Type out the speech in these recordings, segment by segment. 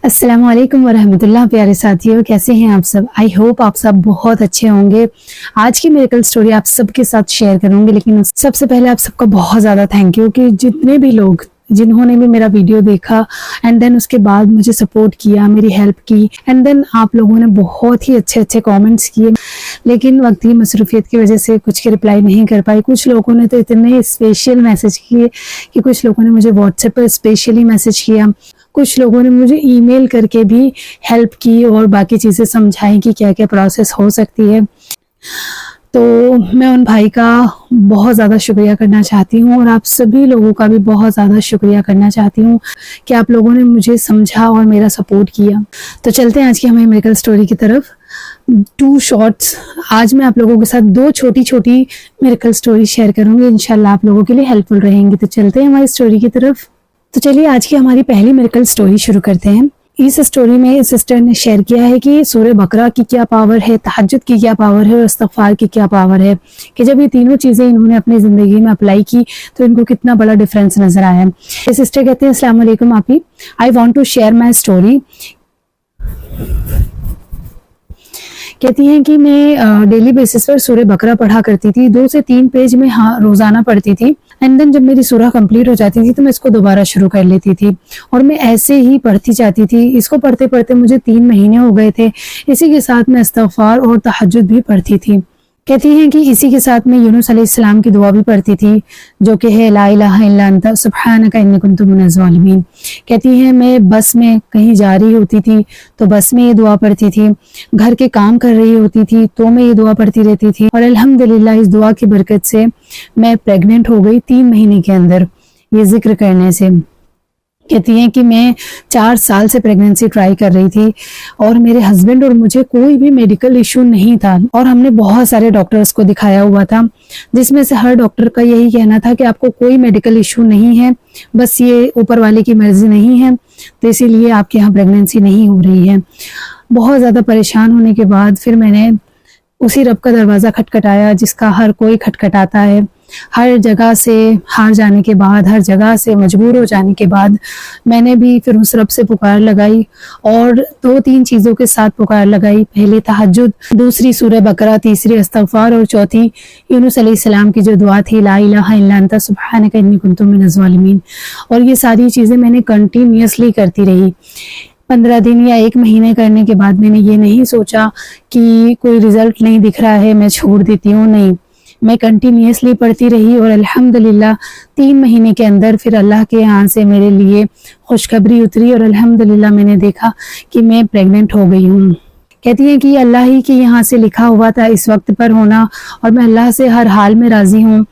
السلام علیکم ورحمۃ اللہ. پیارے ساتھیوں، کیسے ہیں آپ سب؟ آئی ہوپ آپ سب بہت اچھے ہوں گے. آج کی میریکل سٹوری آپ سب کے ساتھ شیئر کروں گی، لیکن سب سے پہلے آپ سب کا بہت زیادہ تھینک یو کہ جتنے بھی لوگ جنہوں نے بھی میرا ویڈیو دیکھا اینڈ دین اس کے بعد مجھے سپورٹ کیا، میری ہیلپ کی، اینڈ دین آپ لوگوں نے بہت ہی اچھے کامنٹس کیے. لیکن وقتی مصروفیت کی وجہ سے کچھ کی رپلائی نہیں کر پائی. کچھ لوگوں نے تو اتنے اسپیشل میسج کیے کہ کچھ لوگوں نے مجھے واٹس ایپ پر اسپیشلی میسج کیا، کچھ لوگوں نے مجھے ای میل کر کے بھی ہیلپ کی اور باقی چیزیں سمجھائیں کہ کیا کیا پروسیس ہو سکتی ہے. تو میں ان بھائی کا بہت زیادہ شکریہ کرنا چاہتی ہوں، اور آپ سبھی لوگوں کا بھی بہت زیادہ شکریہ کرنا چاہتی ہوں کہ آپ لوگوں نے مجھے سمجھا اور میرا سپورٹ کیا. تو چلتے ہیں آج کی ہماری میریکل سٹوری کی طرف. 2 شارٹس آج میں آپ لوگوں کے ساتھ 2 چھوٹی میریکل سٹوری شیئر کروں گی. انشاءاللہ آپ لوگوں کے لیے ہیلپ فل رہیں گی. تو چلتے ہیں ہماری سٹوری کی طرف. تو چلیے آج کی ہماری پہلی میریکل سٹوری شروع کرتے ہیں. اس سٹوری میں سسٹر نے شیئر کیا ہے کہ سورہ بقرہ کی کیا پاور ہے، تہجد کی کیا پاور ہے اور استغفار کی کیا پاور ہے، کہ جب یہ تینوں چیزیں انہوں نے اپنی زندگی میں اپلائی کی تو ان کو کتنا بڑا ڈیفرنس نظر آیا. یہ سسٹر کہتے ہیں السلام علیکم آپی، I want to share my story. کہتی ہیں کہ میں ڈیلی بیسس پر سورہ بقرہ پڑھا کرتی تھی. 2 سے 3 پیج میں روزانہ پڑھتی تھی، اینڈ دین جب میری سورہ کمپلیٹ ہو جاتی تھی تو میں اس کو دوبارہ شروع کر لیتی تھی، اور میں ایسے ہی پڑھتی جاتی تھی. اس کو پڑھتے پڑھتے مجھے 3 مہینے ہو گئے تھے. اسی کے ساتھ میں استغفار اور تہجد بھی پڑھتی تھی. کہتی ہیں کہ اسی کے ساتھ میں یونس علیہ السلام کی دعا بھی پڑھتی تھی، جو کہ ہے لا الہ الا انت سبحانک انی کنت من الظالمین. کہتی ہیں میں بس میں کہیں جا رہی ہوتی تھی تو بس میں یہ دعا پڑھتی تھی، گھر کے کام کر رہی ہوتی تھی تو میں یہ دعا پڑھتی رہتی تھی، اور الحمدللہ اس دعا کی برکت سے میں پریگننٹ ہو گئی 3 مہینے کے اندر یہ ذکر کرنے سے. کہتی ہیں کہ میں 4 سال سے پریگننسی ٹرائی کر رہی تھی، اور میرے ہسبینڈ اور مجھے کوئی بھی میڈیکل ایشو نہیں تھا، اور ہم نے بہت سارے ڈاکٹرز کو دکھایا ہوا تھا، جس میں سے ہر ڈاکٹر کا یہی کہنا تھا کہ آپ کو کوئی میڈیکل ایشو نہیں ہے، بس یہ اوپر والے کی مرضی نہیں ہے، تو اسی لیے آپ کے یہاں پریگننسی نہیں ہو رہی ہے. بہت زیادہ پریشان ہونے کے بعد پھر میں نے اسی رب کا دروازہ کھٹکھٹایا جس کا ہر کوئی کھٹکھٹاتا ہے. ہر جگہ سے ہار جانے کے بعد، ہر جگہ سے مجبور ہو جانے کے بعد میں نے بھی پھر اس رب سے پکار لگائی، اور 2-3 چیزوں کے ساتھ پکار لگائی. پہلے تہجد، دوسری سورہ بقرہ، تیسری استغفار، اور چوتھی یونس علیہ السلام کی جو دعا تھی لا الہ الا انت سبحانک انی کنت من الظالمین. اور یہ ساری چیزیں میں نے کنٹینیوسلی کرتی رہی. 15 دن یا 1 مہینے کرنے کے بعد میں نے یہ نہیں سوچا کہ کوئی رزلٹ نہیں دکھ رہا ہے میں چھوڑ دیتی ہوں، نہیں، میں کنٹینیوسلی پڑھتی رہی، اور الحمدللہ 3 مہینے کے اندر پھر اللہ کے یہاں سے میرے لیے خوشخبری اتری، اور الحمدللہ میں نے دیکھا کہ میں پریگننٹ ہو گئی ہوں. کہتی ہیں کہ یہ اللہ ہی کے یہاں سے لکھا ہوا تھا اس وقت پر ہونا، اور میں اللہ سے ہر حال میں راضی ہوں.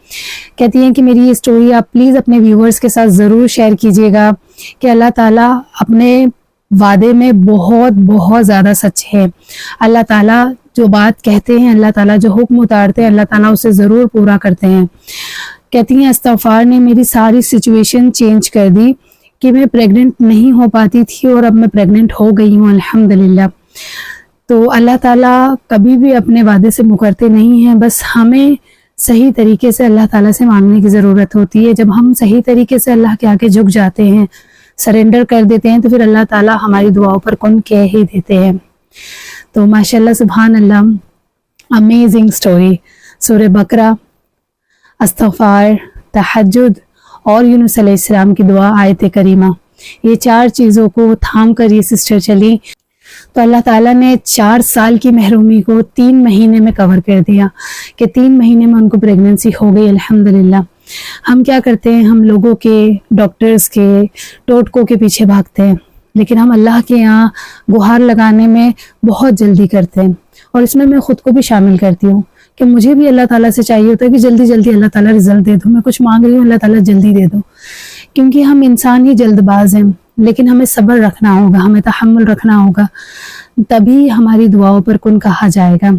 کہتی ہیں کہ میری یہ سٹوری آپ پلیز اپنے ویورز کے ساتھ ضرور شیئر کیجیے گا کہ اللہ تعالیٰ اپنے وعدے میں بہت زیادہ سچ ہے. اللہ تعالیٰ جو بات کہتے ہیں، اللہ تعالیٰ جو حکم اتارتے ہیں، اللہ تعالیٰ اسے ضرور پورا کرتے ہیں. کہتی ہیں استغفار نے میری ساری سچویشن چینج کر دی کہ میں پریگننٹ نہیں ہو پاتی تھی، اور اب میں پریگننٹ ہو گئی ہوں الحمدللہ. تو اللہ تعالیٰ کبھی بھی اپنے وعدے سے مکرتے نہیں ہیں، بس ہمیں صحیح طریقے سے اللہ تعالیٰ سے مانگنے کی ضرورت ہوتی ہے. جب ہم صحیح طریقے سے اللہ کے آگے جھک جاتے ہیں، سرنڈر کر دیتے ہیں، تو پھر اللہ تعالیٰ ہماری دعاؤں پر کن کہہ ہی دیتے ہیں. تو ماشاءاللہ سبحان اللہ، امیزنگ سٹوری. سورہ بقرہ، استغفار، تہجد اور یونس علیہ السلام کی دعا، آیت کریمہ، یہ 4 چیزوں کو تھام کر یہ سسٹر چلی تو اللہ تعالیٰ نے 4 سال کی محرومی کو 3 مہینے میں کور کر دیا، کہ 3 مہینے میں ان کو پریگننسی ہو گئی الحمدللہ. ہم کیا کرتے ہیں، ہم لوگوں کے، ڈاکٹرز کے ٹوٹکوں کے پیچھے بھاگتے ہیں، لیکن ہم اللہ کے یہاں گہار لگانے میں بہت جلدی کرتے ہیں. اور اس میں خود کو بھی شامل کرتی ہوں کہ مجھے بھی اللہ تعالیٰ سے چاہیے ہوتا ہے کہ جلدی جلدی اللہ تعالیٰ رزلٹ دے دو. میں کچھ مانگ رہی ہوں، اللہ تعالیٰ جلدی دے دو، کیونکہ ہم انسان ہی جلد باز ہیں. لیکن ہمیں صبر رکھنا ہوگا، ہمیں تحمل رکھنا ہوگا، تبھی ہماری دعاؤں پر کن کہا جائے گا.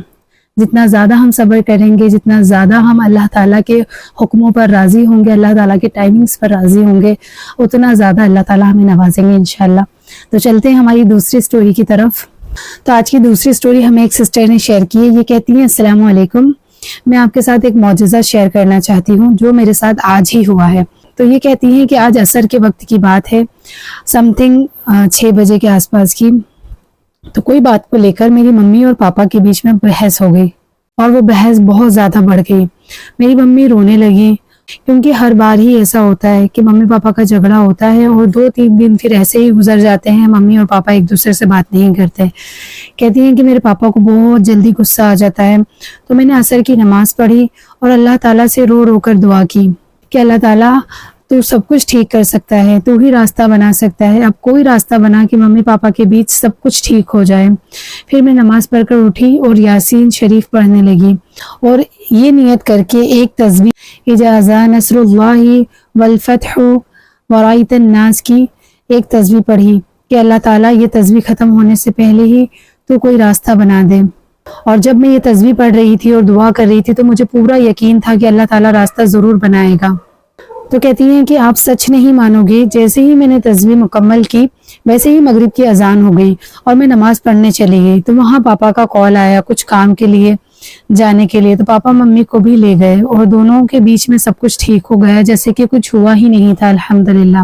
جتنا زیادہ ہم صبر کریں گے، جتنا زیادہ ہم اللہ تعالیٰ کے حکموں پر راضی ہوں گے، اللہ تعالیٰ کے ٹائمنگز پر راضی ہوں گے، اتنا زیادہ اللہ تعالیٰ ہمیں نوازیں گے انشاءاللہ. تو چلتے ہیں ہماری دوسری سٹوری کی طرف. تو آج کی دوسری سٹوری ہمیں ایک سسٹر نے شیئر کی ہے. یہ کہتی ہیں السلام علیکم، میں آپ کے ساتھ ایک معجزہ شیئر کرنا چاہتی ہوں جو میرے ساتھ آج ہی ہوا ہے. تو یہ کہتی ہیں کہ آج عصر کے وقت کی بات ہے، سم تھنگ 6 بجے کے آس پاس کی، تو کوئی بات کو لے کر میری ممی اور پاپا کے بیچ میں بحث ہو گئی، اور وہ بحث بہت زیادہ بڑھ گئی۔ میری ممی رونے لگی، کیونکہ ہر بار ہی ایسا ہوتا ہے کہ ممی پاپا کا جھگڑا ہوتا ہے اور 2-3 دن پھر ایسے ہی گزر جاتے ہیں، ممی اور پاپا ایک دوسرے سے بات نہیں کرتے۔ کہتی ہیں کہ میرے پاپا کو بہت جلدی غصہ آ جاتا ہے، تو میں نے عصر کی نماز پڑھی اور اللہ تعالیٰ سے رو رو کر دعا کی کہ اللہ تعالیٰ تو سب کچھ ٹھیک کر سکتا ہے، تو ہی راستہ بنا سکتا ہے، اب کوئی راستہ بنا کہ ممی پاپا کے بیچ سب کچھ ٹھیک ہو جائے۔ پھر میں نماز پڑھ کر اٹھی اور یاسین شریف پڑھنے لگی، اور یہ نیت کر کے ایک تسبیح اذا جاء نصر اللہ والفتح ورأیت الناس کی ایک تسبیح پڑھی کہ اللہ تعالیٰ یہ تسبیح ختم ہونے سے پہلے ہی تو کوئی راستہ بنا دے۔ اور جب میں یہ تسبیح پڑھ رہی تھی اور دعا کر رہی تھی تو مجھے پورا یقین تھا کہ اللہ تعالیٰ راستہ ضرور بنائے گا۔ تو کہتی ہیں کہ آپ سچ نہیں مانو گے، جیسے ہی میں نے تسبیح مکمل کی ویسے ہی مغرب کی اذان ہو گئی اور میں نماز پڑھنے چلی گئی، تو وہاں پاپا کا کال آیا کچھ کام کے لیے جانے کے لیے، تو پاپا ممی کو بھی لے گئے اور دونوں کے بیچ میں سب کچھ ٹھیک ہو گیا، جیسے کہ کچھ ہوا ہی نہیں تھا، الحمدللہ۔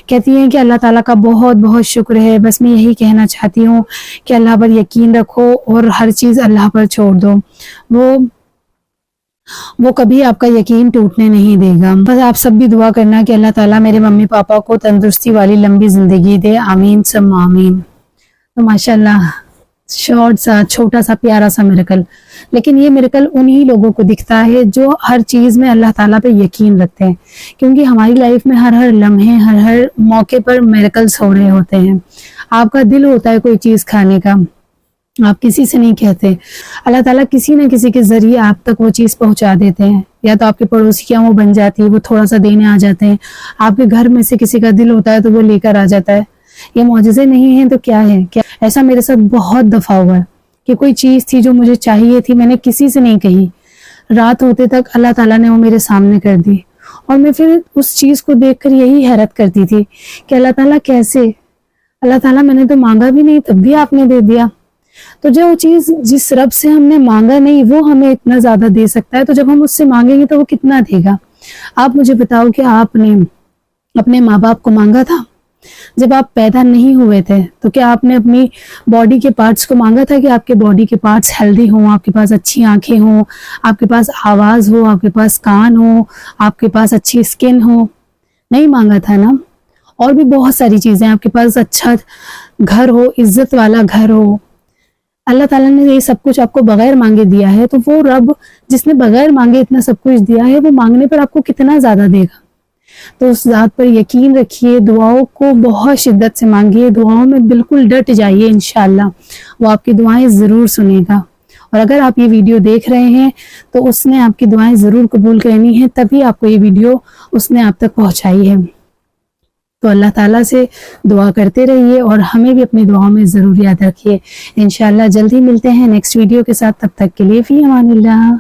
کہتی ہیں کہ اللہ تعالیٰ کا بہت بہت شکر ہے، بس میں یہی کہنا چاہتی ہوں کہ اللہ پر یقین رکھو اور ہر چیز اللہ پر چھوڑ دو، وہ کبھی آپ کا یقین ٹوٹنے نہیں دے گا۔ بس آپ سب بھی دعا کرنا کہ اللہ تعالیٰ میرے ممی پاپا کو تندرستی والی لمبی زندگی دے، آمین ثم آمین۔ تو ماشاءاللہ شارٹ سا چھوٹا سا پیارا سا میریکل، لیکن یہ میریکل انہی لوگوں کو دکھتا ہے جو ہر چیز میں اللہ تعالیٰ پہ یقین رکھتے ہیں، کیونکہ ہماری لائف میں ہر لمحے ہر موقع پر میریکلز ہو رہے ہوتے ہیں۔ آپ کا دل ہوتا ہے کوئی چیز کھانے کا، آپ کسی سے نہیں کہتے، اللہ تعالیٰ کسی نہ کسی کے ذریعے آپ تک وہ چیز پہنچا دیتے ہیں، یا تو آپ کے پڑوسیاں وہ بن جاتی ہے، وہ تھوڑا سا دینے آ جاتے ہیں، آپ کے گھر میں سے کسی کا دل ہوتا ہے تو وہ لے کر آ جاتا ہے۔ یہ معجزے نہیں ہیں تو کیا ہے؟ ایسا میرے ساتھ بہت دفعہ ہوا ہے کہ کوئی چیز تھی جو مجھے چاہیے تھی، میں نے کسی سے نہیں کہی، رات ہوتے تک اللہ تعالیٰ نے وہ میرے سامنے کر دی، اور میں پھر اس چیز کو دیکھ کر یہی حیرت کرتی تھی کہ اللہ تعالیٰ کیسے؟ اللہ تعالیٰ میں نے تو مانگا بھی نہیں تب بھی آپ نے دے دیا۔ تو جو چیز جس رب سے ہم نے مانگا نہیں وہ ہمیں اتنا زیادہ دے سکتا ہے، تو جب ہم اس سے مانگیں گے تو وہ کتنا دے گا؟ آپ مجھے بتاؤ کہ آپ نے اپنے ماں باپ کو مانگا تھا جب آپ پیدا نہیں ہوئے تھے؟ تو کیا آپ نے اپنی باڈی کے پارٹس کو مانگا تھا کہ آپ کے باڈی کے پارٹس ہیلدی ہوں، آپ کے پاس اچھی آنکھیں ہوں، آپ کے پاس آواز ہو، آپ کے پاس کان ہو، آپ کے پاس اچھی اسکن ہو؟ نہیں مانگا تھا نا۔ اور بھی بہت ساری چیزیں، آپ کے پاس اچھا گھر ہو، عزت والا گھر ہو۔ اللہ تعالیٰ نے یہ سب کچھ آپ کو بغیر مانگے دیا ہے، تو وہ رب جس نے بغیر مانگے اتنا سب کچھ دیا ہے، وہ مانگنے پر آپ کو کتنا زیادہ دے گا؟ تو اس ذات پر یقین رکھیے، دعاؤں کو بہت شدت سے مانگیے، دعاؤں میں بالکل ڈٹ جائیے، انشاءاللہ وہ آپ کی دعائیں ضرور سنے گا۔ اور اگر آپ یہ ویڈیو دیکھ رہے ہیں تو اس نے آپ کی دعائیں ضرور قبول کرنی ہے، تبھی آپ کو یہ ویڈیو اس نے آپ تک پہنچائی ہے۔ تو اللہ تعالیٰ سے دعا کرتے رہیے اور ہمیں بھی اپنی دعاؤں میں ضرور یاد رکھیے۔ انشاءاللہ جلدی ملتے ہیں نیکسٹ ویڈیو کے ساتھ، تب تک کے لیے فی امان اللہ۔